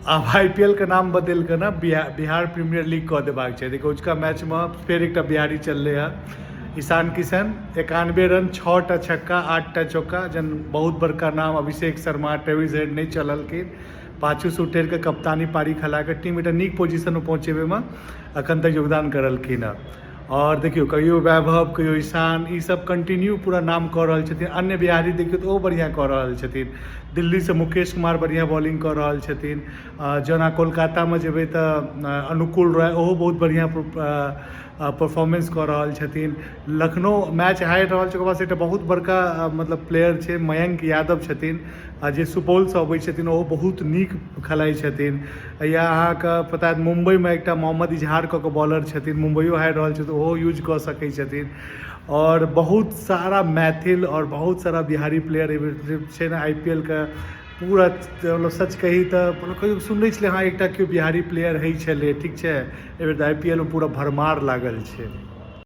आब IPL के नाम बदल के ना बिहार प्रीमियर लीग कह देबाक छै। देखो उसका मैच में फेर एक बिहारी चलले है, ईशान किशन 91 रन 6टा छक्का 8टा चौका, जन बहुत बड़का नाम अभिषेक शर्मा ट्रेविस हेड नहीं चललखिन। पाछू से उठेर के कप्तानी पारी खेला के टीम एक नीक पोजिशन में पहुँचेबे में अखन तक योगदान करलखिन है। और देखियो कहियो वैभव कहियो ईशान ई सब कंटिन्यू पूरा नाम कऽ रहल छथिन। अन्य बिहारी देखियो तो बढ़िया कऽ रहल छथिन। दिल्ली से मुकेश कुमार बढ़िया बॉलिंग कऽ रहल छथिन। जेना कोलकाता में जेबै तऽ अनुकूल रॉय ओहो बहुत बढ़िया परफॉर्मेंस कऽ रहल छथिन। लखनऊ मैच हारि रहल छै, ओकर बाद एकटा बहुत बड़का मतलब प्लेयर छै मयंक यादव छथिन, जे सुपौल से अबै छथिन, ओहो बहुत नीक खेलाइ छथिन। या अहाँके पता है मुंबई में एकटा मोहम्मद इजहार कऽ के बॉलर छथिन, मुंबईओ हारि रहल छै तऽ ओहो यूज कऽ सकै छथिन। और बहुत सारा मैथिल और बहुत सारा बिहारी प्लेयर छै ने IPL के पूरा मतलब सच कही तो कहियो सुनै छलै हाँ एकटा केओ बिहारी प्लेयर है छलै, ठीक छै। एहि बेर IPL में पूरा भरमार लागल छै।